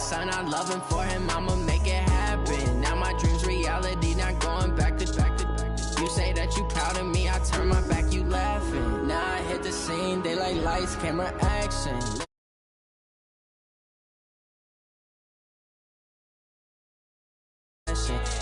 son, I love him, for him, I'ma make it happen. Now my dream's reality, not going back to. You say that you proud of me, I turn my back, you laughing. Now I hit the scene, they like lights, camera, action.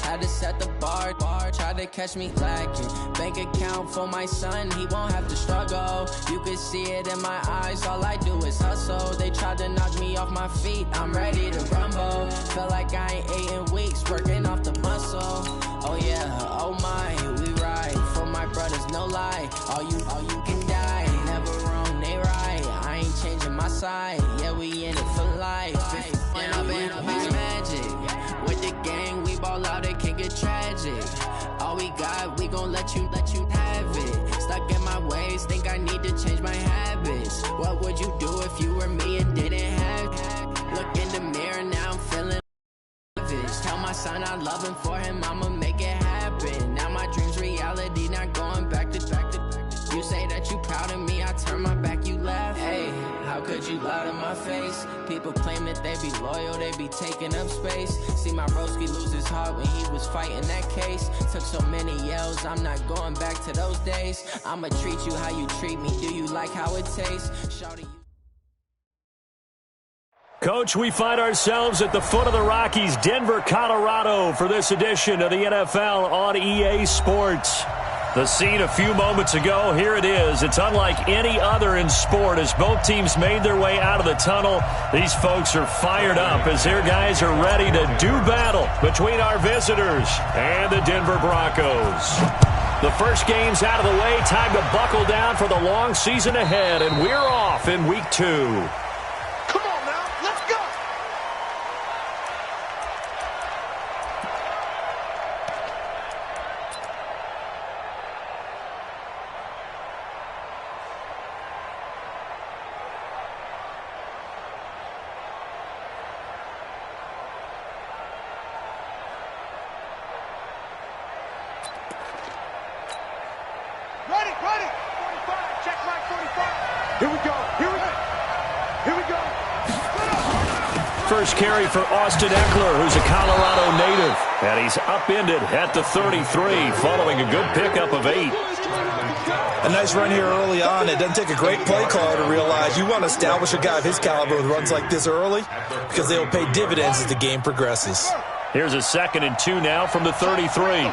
Had to set the bar, try to catch me lacking. Bank account for my son, he won't have to struggle. You can see it in my eyes, all I do is hustle. They tried to knock me off my feet, I'm ready to rumble. Feel like I ain't ate in weeks, working off the muscle. Oh yeah, oh my, we ride for my brothers, no lie. All you can die, never wrong, they right. I ain't changing my side, yeah, we in it for life. When I've been magic, with the gang, we ball out, it can get tragic. All we got, we gon' let you have it. Stuck in my ways, think I need to change my habits. What would you do if you were me and didn't have it? Look in the mirror, now I'm feeling lavish. Tell my son I love him, for him, I'ma make it happen. Now my dream's reality, not going back to. You say that you proud of me, I turn my back, you laugh. Hey, how could you lie to my face? People claim that they be loyal, they be taking up space. See my broski lose his heart when he was fighting that case. Took so many yells, I'm not going back to those days. I'ma treat you how you treat me, do you like how it tastes? Shawty, Coach, we find ourselves at the foot of the Rockies, Denver, Colorado, for this edition of the NFL on EA Sports. The scene a few moments ago, here it is. It's unlike any other in sport as both teams made their way out of the tunnel. These folks are fired up as their guys are ready to do battle between our visitors and the Denver Broncos. The first game's out of the way. Time to buckle down for the long season ahead, and we're off in week 2. First carry for Austin Eckler, who's a Colorado native. And he's upended at the 33, following a good pickup of 8. A nice run here early on. It doesn't take a great play caller to realize you want to establish a guy of his caliber with runs like this early, because they will pay dividends as the game progresses. Here's a 2nd and 2 now from the 33.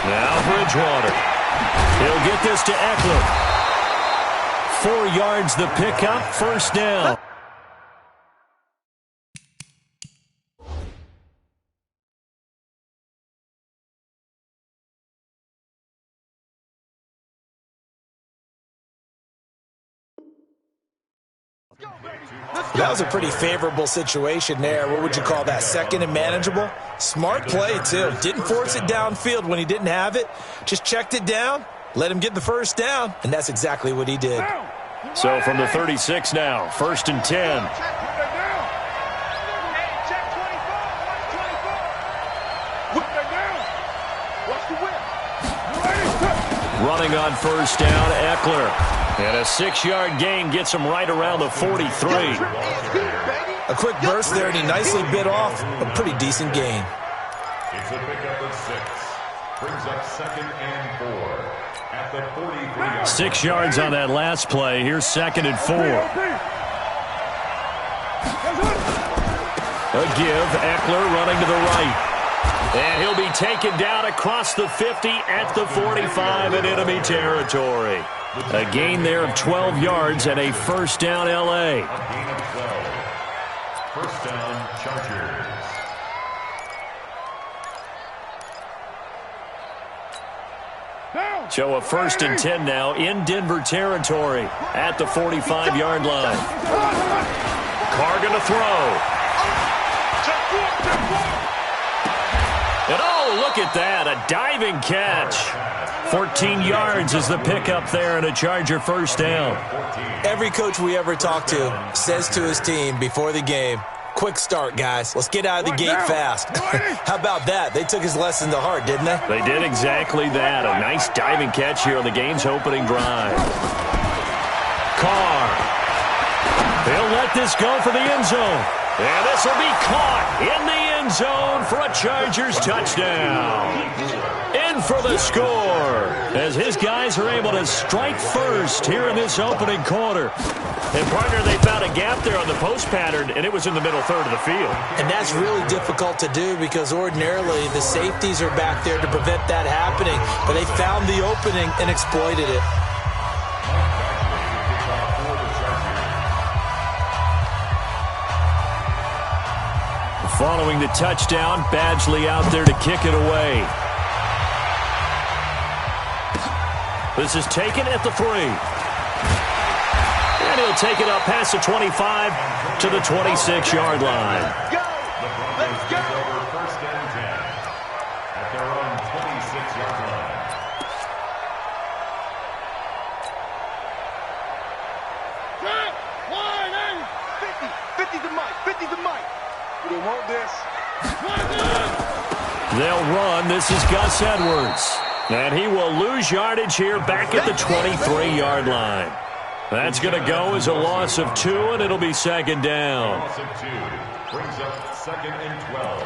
Now Bridgewater. He'll get this to Eckler. 4 yards the pickup, first down. That was a pretty favorable situation there. What would you call that? 2nd and manageable? Smart play, too. Didn't force it downfield when he didn't have it. Just checked it down, let him get the first down, and that's exactly what he did. So from the 36 now, 1st and 10. Running on first down, Eckler. And a 6-yard gain gets him right around the 43. A quick burst there, and he nicely bit off a pretty decent gain. It's a pickup of 6. Brings up 2nd and 4 at the 43. 6 yards on that last play. Here's 2nd and 4. A give, Eckler running to the right. And he'll be taken down across the 50 at the 45 in enemy territory. A gain there of 12 yards and a first down L.A. First down, Chargers. So a 1st and 10 now in Denver territory at the 45-yard line. Carr going to throw. And oh, look at that, a diving catch. 14 yards is the pickup there and a Charger first down. Every coach we ever talk to says to his team before the game, Quick start, guys. Let's get out of the gate fast. How about that? They took his lesson to heart, didn't they? They did exactly that. A nice diving catch here on the game's opening drive. Carr. He'll let this go for the end zone. And this will be caught in the end zone for a Chargers touchdown. In for the score as his guys are able to strike first here in this opening quarter. And, partner, they found a gap there on the post pattern, and it was in the middle third of the field. And that's really difficult to do because ordinarily the safeties are back there to prevent that happening. But they found the opening and exploited it. Following the touchdown, Badgley out there to kick it away. This is taken at the 3. And he'll take it up past the 25 to the 26-yard line. Let's go! First and 10 at their own 26-yard line. Wide 50 to Mike. 50 to Mike. We don't want this. They'll run. This is Gus Edwards. And he will lose yardage here back at the 23-yard line. That's going to go as a loss of 2, and it'll be second down. Loss of 2 brings up second and 12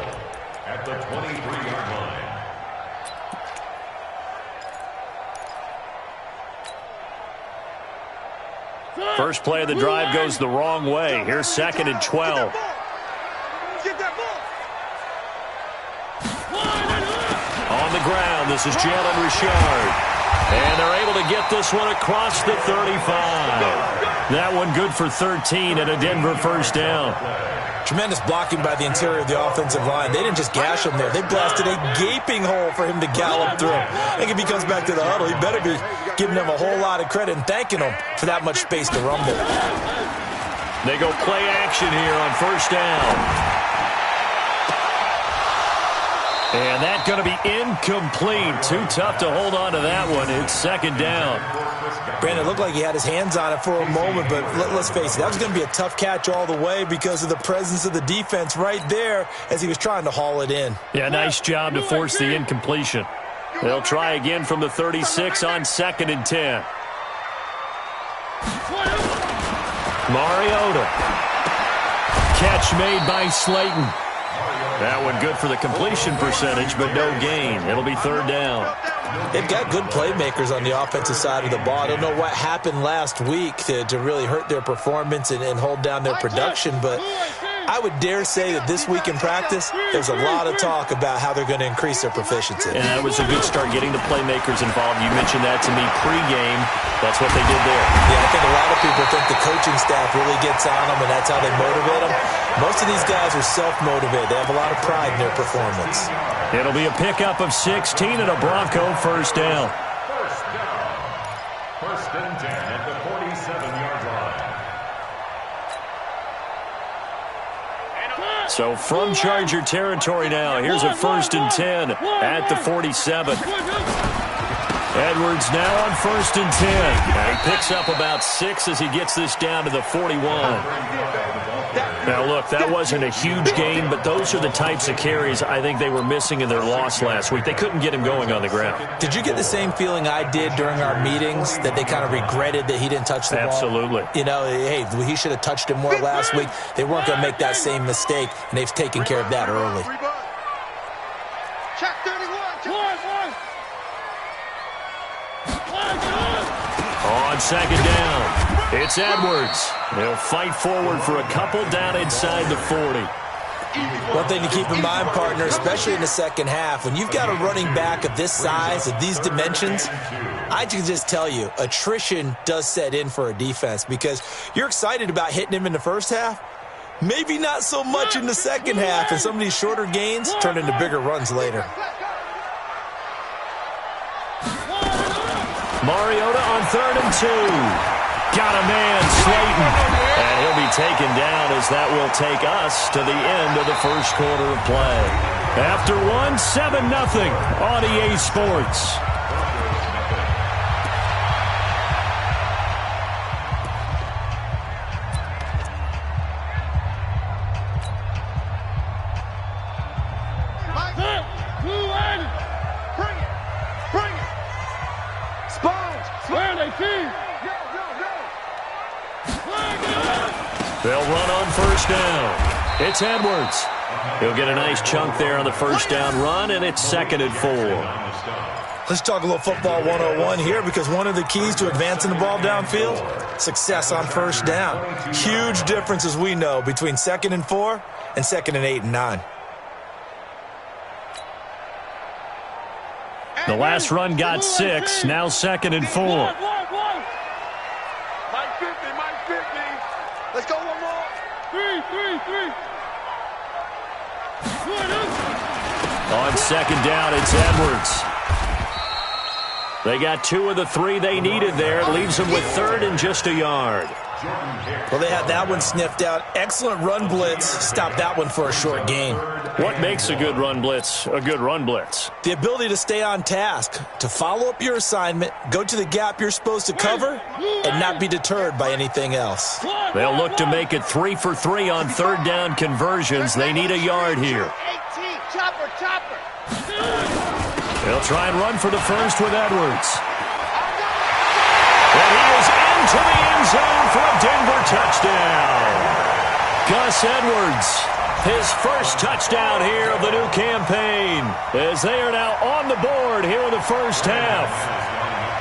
at the 23-yard line. First play of the drive goes the wrong way. Here's second and 12. On the ground, this is Jalen Richard. And they're able to get this one across the 35. That one good for 13 and a Denver first down. Tremendous blocking by the interior of the offensive line. They didn't just gash him there. They blasted a gaping hole for him to gallop through. I think if he comes back to the huddle, he better be giving them a whole lot of credit and thanking them for that much space to rumble. They go play action here on first down. And that's going to be incomplete. Too tough to hold on to that one. It's second down. Brandon, it looked like he had his hands on it for a moment, but let's face it, that was going to be a tough catch all the way because of the presence of the defense right there as he was trying to haul it in. Yeah, nice job to force the incompletion. They'll try again from the 36 on second and 10. Mariota. Catch made by Slayton. That one good for the completion percentage, but no gain. It'll be third down. They've got good playmakers on the offensive side of the ball. I don't know what happened last week to really hurt their performance and hold down their production, but I would dare say that this week in practice, there's a lot of talk about how they're going to increase their proficiency. And that was a good start getting the playmakers involved. You mentioned that to me pregame. That's what they did there. Yeah, I think a lot of people think the coaching staff really gets on them, and that's how they motivate them. Most of these guys are self-motivated. They have a lot of pride in their performance. It'll be a pickup of 16 and a Bronco first down. First and 10 at the 47-yard line. So from Charger territory now, here's a first and 10 at the 47. Edwards now on first and 10. And he picks up about 6 as he gets this down to the 41. Now, look, that wasn't a huge gain, but those are the types of carries I think they were missing in their loss last week. They couldn't get him going on the ground. Did you get the same feeling I did during our meetings, that they kind of regretted that he didn't touch the ball? Absolutely. You know, hey, he should have touched it more last week. They weren't going to make that same mistake, and they've taken care of that early. Check 31. On second down, it's Edwards. He'll fight forward for a couple down inside the 40. One thing to keep in mind, partner, especially in the second half, when you've got a running back of this size, of these dimensions, I can just tell you, attrition does set in for a defense because you're excited about hitting him in the first half. Maybe not so much in the second half, and some of these shorter gains turn into bigger runs later. Mariota on third and 2. Got a man, Slayton. And he'll be taken down as that will take us to the end of the first quarter of play. After 7-0 on EA Sports. They'll run on first down. It's Edwards. He'll get a nice chunk there on the first down run, and it's 2nd and 4. Let's talk a little football 101 here, because one of the keys to advancing the ball downfield, success on first down. Huge difference, as we know, between 2nd and 4 and 2nd and 8 and 9. The last run got 6, now 2nd and 4. Mike 50, Mike 50. Let's go one more. 3. On 2nd down, it's Edwards. They got 2 of the 3 they needed there. It leaves them with 3rd and just a yard. Well, they had that one sniffed out. Excellent run blitz. Stopped that one for a short gain. What makes a good run blitz a good run blitz? The ability to stay on task, to follow up your assignment, go to the gap you're supposed to cover, and not be deterred by anything else. They'll look to make it 3 for 3 on 3rd down conversions. They need a yard here. 18, chopper. They'll try and run for the first with Edwards. And he is into the end zone for a Denver touchdown. Gus Edwards, his first touchdown here of the new campaign, as they are now on the board here in the first half.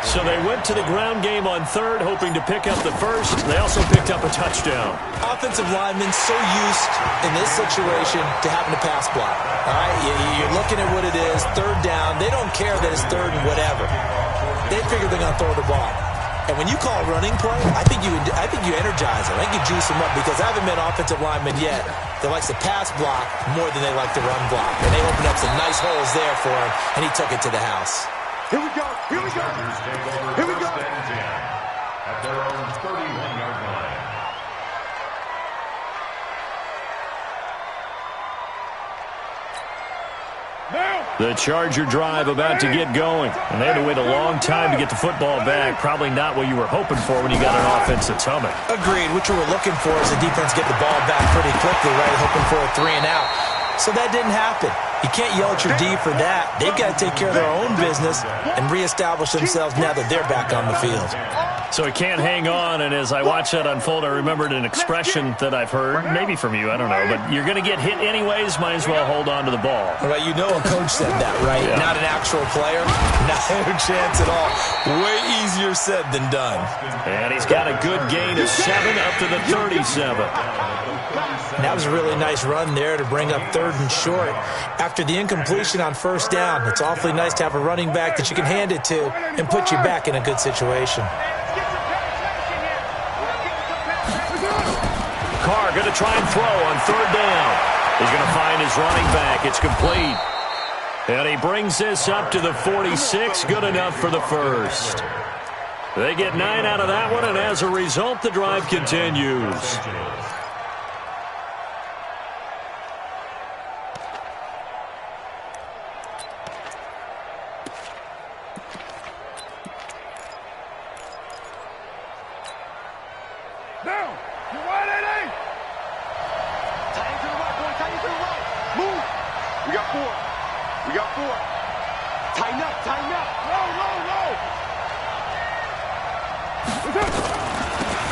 So they went to the ground game on 3rd, hoping to pick up the first. They also picked up a touchdown. Offensive linemen so used in this situation to having to pass block. All right, you're looking at what it is, 3rd down. They don't care that it's 3rd and whatever. They figure they're going to throw the ball. And when you call a running play, I think you energize them. I think you juice them up, because I haven't met an offensive lineman yet that likes to pass block more than they like to run block. And they opened up some nice holes there for him, and he took it to the house. Here we go. Chargers take over first and 10 at their own 31-yard line. The Charger drive about to get going, and they had to wait a long time to get the football back. Probably not what you were hoping for when you got an offense that's humming. Agreed. What you were looking for is the defense get the ball back pretty quickly, right? Hoping for a 3 and out. So that didn't happen. You can't yell at your D for that. They've got to take care of their own business and reestablish themselves now that they're back on the field. So he can't hang on, and as I watched that unfold, I remembered an expression that I've heard, maybe from you, I don't know, but you're going to get hit anyways, might as well hold on to the ball. All right, you know a coach said that, right? Yeah. Not an actual player. No chance at all. Way easier said than done. And he's got a good gain of 7 up to the 37. That was a really nice run there to bring up 3rd and short. After the incompletion on first down, it's awfully nice to have a running back that you can hand it to and put you back in a good situation. Carr going to try and throw on 3rd down. He's going to find his running back. It's complete. And he brings this up to the 46. Good enough for the first. They get 9 out of that one, and as a result, the drive continues.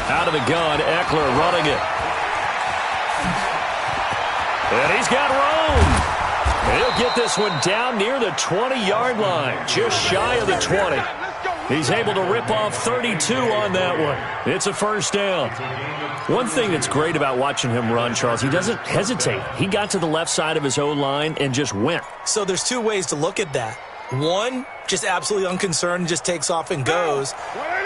Out of the gun, Eckler running it. And he's got room. He'll get this one down near the 20-yard line, just shy of the 20. He's able to rip off 32 on that one. It's a first down. One thing that's great about watching him run, Charles, he doesn't hesitate. He got to the left side of his O-line and just went. So there's 2 ways to look at that. One, just absolutely unconcerned, just takes off and goes.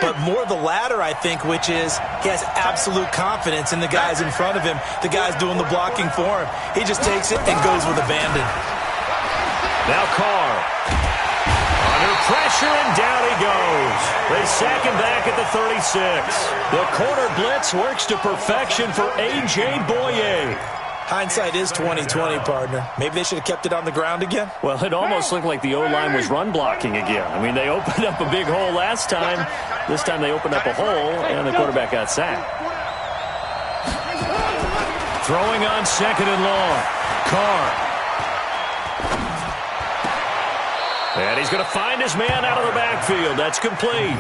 But more the latter, I think, which is he has absolute confidence in the guys in front of him, the guys doing the blocking for him. He just takes it and goes with abandon. Now Carr. Under pressure, and down he goes. They sack him back at the 36. The corner blitz works to perfection for A.J. Boye. Hindsight is 20/20, partner. Maybe they should have kept it on the ground again. Well, it almost looked like the O-line was run blocking again. I mean, they opened up a big hole last time. This time they opened up a hole, and the quarterback got sacked. Throwing on 2nd and long. Carr. And he's going to find his man out of the backfield. That's complete.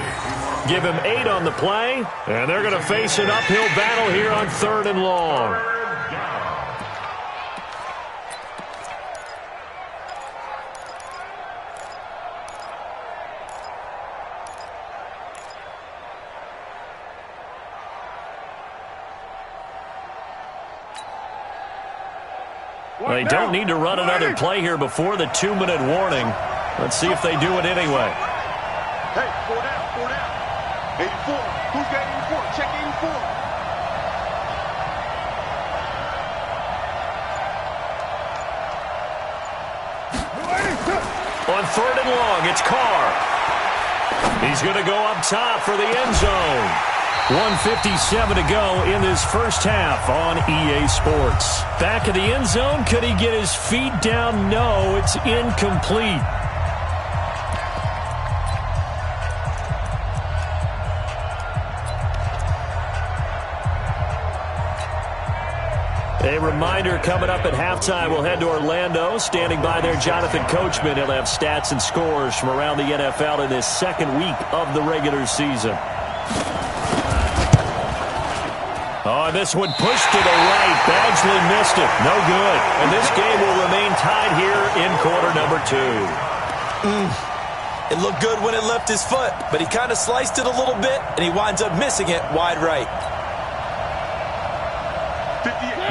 Give him 8 on the play, and they're going to face an uphill battle here on 3rd and long. They don't need to run another play here before the 2-minute warning. Let's see if they do it anyway. Hey, 4 down. 84. Who's got 84? Check 84. On 3rd and long, it's Carr. He's going to go up top for the end zone. 1:57 to go in this first half on EA Sports. Back of the end zone. Could he get his feet down? No, it's incomplete. A reminder coming up at halftime, we'll head to Orlando. Standing by there, Jonathan Coachman. He'll have stats and scores from around the NFL in this second week of the regular season. Oh, this one pushed to the right. Badgley missed it. No good. And this game will remain tied here in quarter number 2. It looked good when it left his foot, but he kind of sliced it a little bit, and he winds up missing it wide right.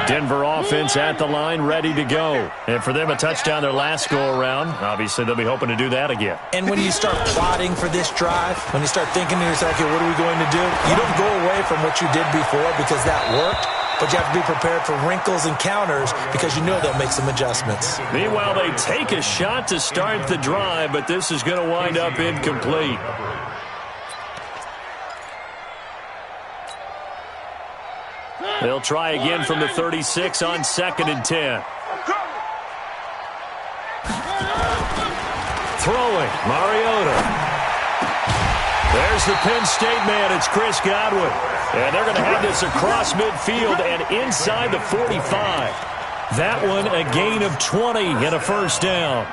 Denver offense at the line, ready to go. And for them, a touchdown their last go-around. Obviously, they'll be hoping to do that again. And when you start plotting for this drive, when you start thinking to yourself, okay, what are we going to do? You don't go away from what you did before because that worked, but you have to be prepared for wrinkles and counters because you know they'll make some adjustments. Meanwhile, they take a shot to start the drive, but this is going to wind up incomplete. They'll try again from the 36 on 2nd and 10. Throwing, Mariota. There's the Penn State man. It's Chris Godwin. And they're going to have this across midfield and inside the 45. That one a gain of 20 and a first down.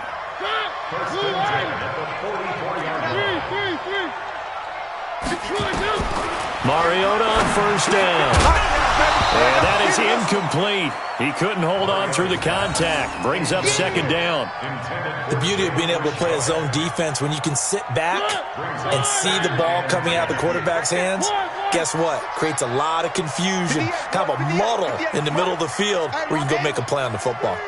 Mariota on first down. And that is incomplete. He couldn't hold on through the contact. Brings up 2nd down. The beauty of being able to play a zone defense when you can sit back and see the ball coming out of the quarterback's hands, guess what? Creates a lot of confusion, kind of a muddle in the middle of the field where you can go make a play on the football.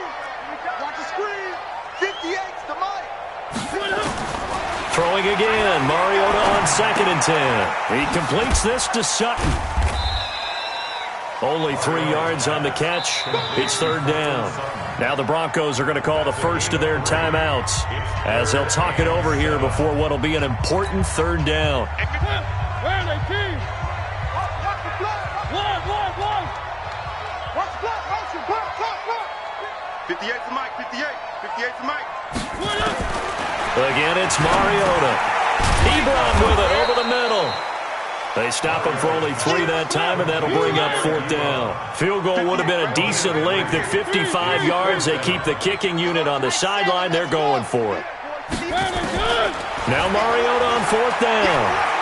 Throwing again. Mariota on 2nd and 10. He completes this to Sutton. Only 3 yards on the catch. It's 3rd down. Now the Broncos are going to call the first of their timeouts as they'll talk it over here before what will be an important 3rd down. Again, it's Mariota. Ebron with it over the middle. They stop him for only 3 that time, and that'll bring up 4th down. Field goal would have been a decent length at 55 yards. They keep the kicking unit on the sideline. They're going for it. Now Mariota on 4th down.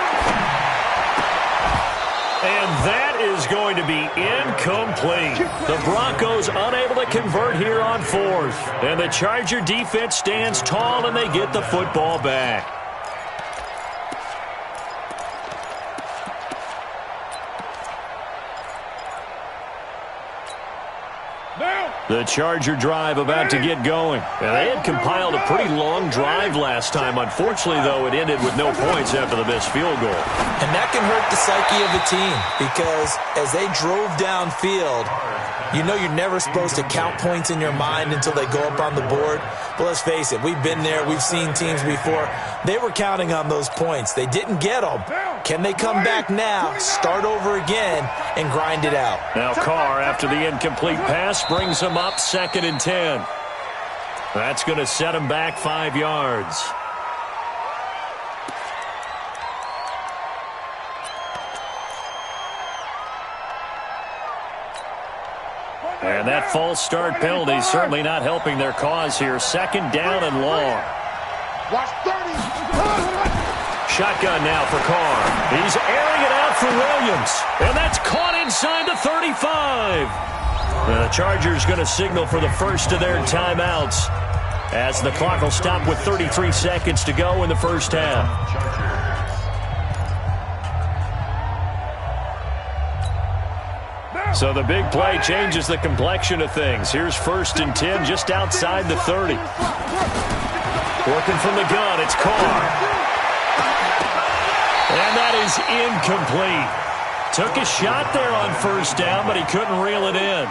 And that is going to be incomplete. The Broncos unable to convert here on 4th. And the Charger defense stands tall, and they get the football back. The Charger drive about to get going. And they had compiled a pretty long drive last time. Unfortunately, though, it ended with no points after the missed field goal. And that can hurt the psyche of a team because as they drove downfield, you know you're never supposed to count points in your mind until they go up on the board. But let's face it, we've been there. We've seen teams before. They were counting on those points. They didn't get them. Can they come back now, start over again, and grind it out? Now Carr, after the incomplete pass, brings him up 2nd and 10. That's going to set him back 5 yards. And that false start penalty is certainly not helping their cause here. 2nd down and long. Shotgun now for Carr. He's airing it out for Williams. And that's caught inside the 35. The Chargers going to signal for the first of their timeouts, as the clock will stop with 33 seconds to go in the first half. So the big play changes the complexion of things. Here's 1st and 10 just outside the 30. Working from the gun, it's Carr. And that is incomplete. Took a shot there on 1st down, but he couldn't reel it in.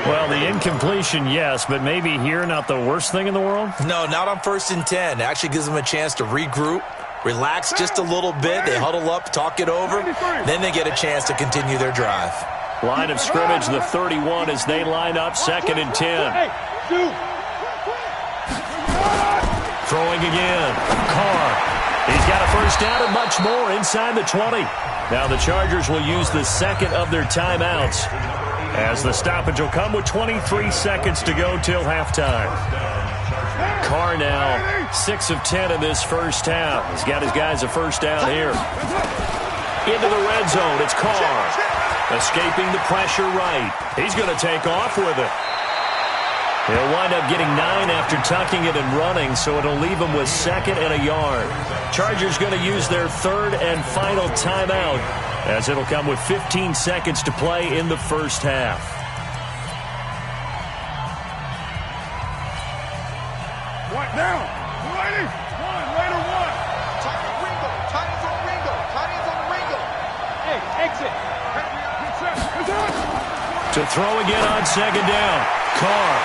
Well, the incompletion, yes, but maybe here not the worst thing in the world? No, not on 1st and 10. Actually gives them a chance to regroup, relax just a little bit. They huddle up, talk it over. Then they get a chance to continue their drive. Line of scrimmage, the 31 as they line up 2nd and 10. Throwing again. Carr. He's got a 1st down and much more inside the 20. Now the Chargers will use the second of their timeouts, as the stoppage will come with 23 seconds to go till halftime. Carr now 6 of 10 in this first half. He's got his guys a 1st down here. Into the red zone, it's Carr. Escaping the pressure right. He's going to take off with it. He'll wind up getting 9 after tucking it and running, so it'll leave him with 2nd and a yard. Chargers going to use their 3rd and final timeout, as it'll come with 15 seconds to play in the first half. What now? Righty. One, later one. Tight end Ringo. Tight ends on Ringo. Tight ends on Ringo. Hey, exit. To throw again on 2nd down. Carr.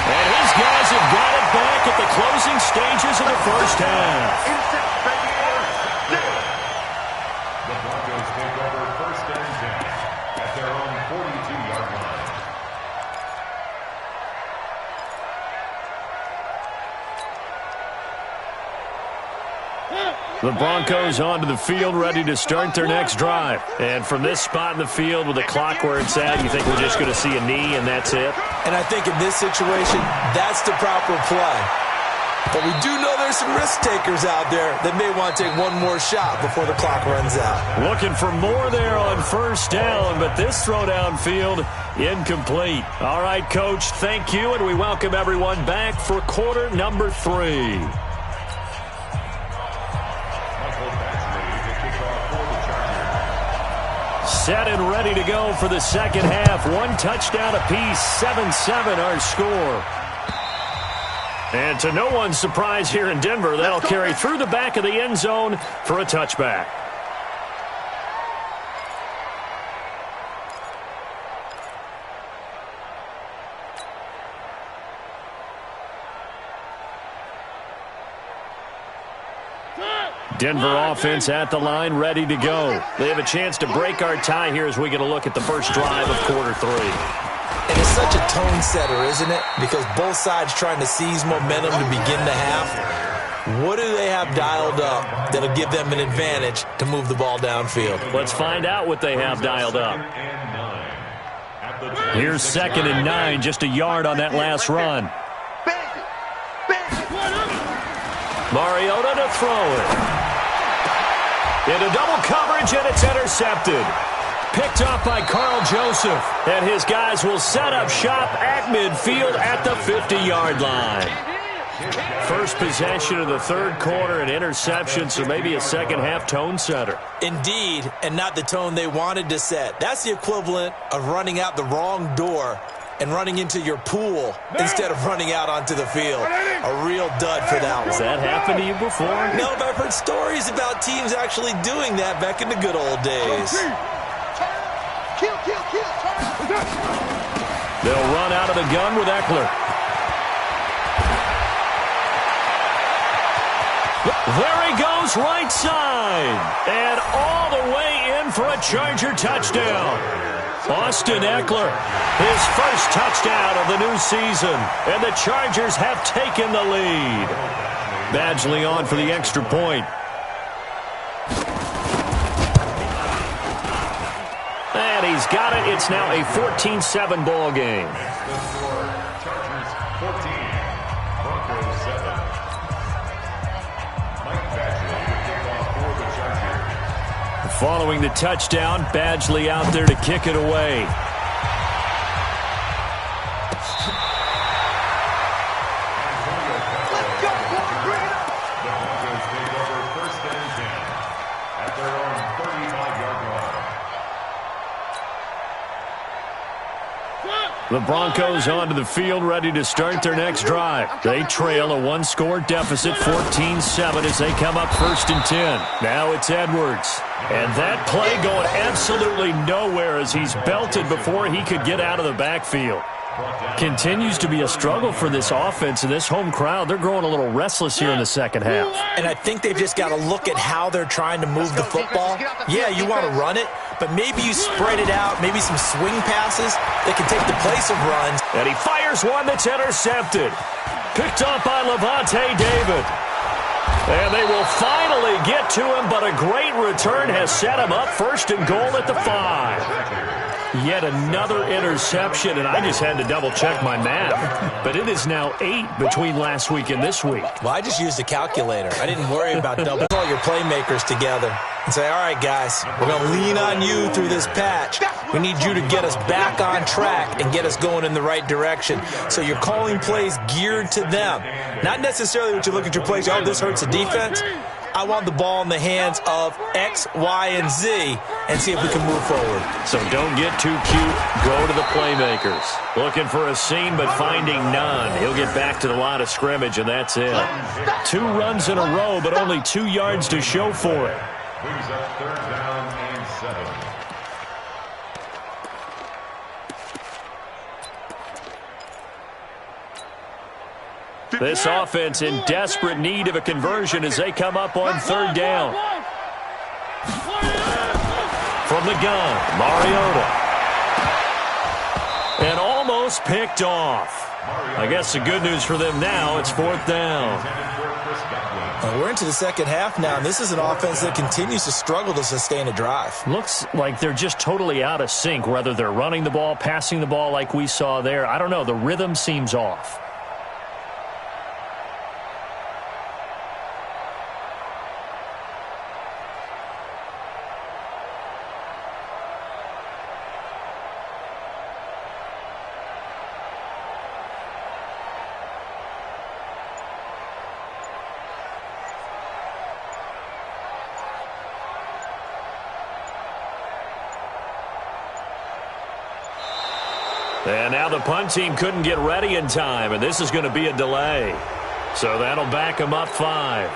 And his guys have got it back at the closing stages of the first half. The Broncos take over 1st and 10 at their own 42-yard line. The Broncos onto the field, ready to start their next drive. And from this spot in the field with the clock where it's at, you think we're just going to see a knee and that's it? And I think in this situation, that's the proper play. But we do know there's some risk takers out there that may want to take one more shot before the clock runs out. Looking for more there on 1st down, but this throw downfield, incomplete. All right, Coach, thank you, and we welcome everyone back for quarter number 3. Set and ready to go for the second half. 1 touchdown apiece, 7-7 our score. And to no one's surprise here in Denver, that'll carry through the back of the end zone for a touchback. Denver offense at the line, ready to go. They have a chance to break our tie here as we get a look at the first drive of quarter 3. And it's such a tone setter, isn't it? Because both sides trying to seize momentum to begin the half. What do they have dialed up that'll give them an advantage to move the ball downfield? Let's find out what they have dialed up. Here's 2nd and 9, just a yard on that last run. Mariota to throw it. Into double coverage, and it's intercepted. Picked off by Carl Joseph. And his guys will set up shop at midfield at the 50-yard line. First possession of the 3rd quarter, an interception, so maybe a second-half tone setter. Indeed, and not the tone they wanted to set. That's the equivalent of running out the wrong door and running into your pool instead of running out onto the field. A real dud for that one. Has that happened to you before? No, but I've heard stories about teams actually doing that back in the good old days. They'll run out of the gun with Eckler. There he goes, right side. And all the way in for a Charger touchdown. Austin Eckler, his first touchdown of the new season, and the Chargers have taken the lead. Badgley on for the extra point. And he's got it. It's now a 14-7 ball game. Following the touchdown, Badgley out there to kick it away. The Broncos onto the field, ready to start their next drive. They trail a one-score deficit, 14-7, as they come up 1st and 10. Now it's Edwards. And that play going absolutely nowhere as he's belted before he could get out of the backfield. Continues to be a struggle for this offense and this home crowd. They're growing a little restless here in the second half. And I think they've just got to look at how they're trying to move the football. Yeah, you want to run it, but maybe you spread it out, maybe some swing passes that can take the place of runs. And he fires one that's intercepted. Picked up by Levante David. And they will finally get to him, but a great return has set him up 1st and goal at the 5. Yet another interception, and I just had to double-check my math. But it is now 8 between last week and this week. Well, I just used a calculator. I didn't worry about double. All your playmakers together and say, all right, guys, we're going to lean on you through this patch. We need you to get us back on track and get us going in the right direction. So you're calling plays geared to them. Not necessarily what you look at your plays, oh, this hurts the defense. I want the ball in the hands of X, Y, and Z and see if we can move forward. So don't get too cute. Go to the playmakers. Looking for a seam, but finding none. He'll get back to the line of scrimmage, and that's it. 2 runs in a row, but only 2 yards to show for it. Brings up 3rd down and 7. This offense in desperate need of a conversion as they come up on 3rd down. From the gun, Mariota. And almost picked off. I guess the good news for them now, it's 4th down. We're into the second half now, and this is an offense that continues to struggle to sustain a drive. Looks like they're just totally out of sync, whether they're running the ball, passing the ball like we saw there. I don't know. The rhythm seems off. And now the punt team couldn't get ready in time, and this is going to be a delay. So that'll back them up 5.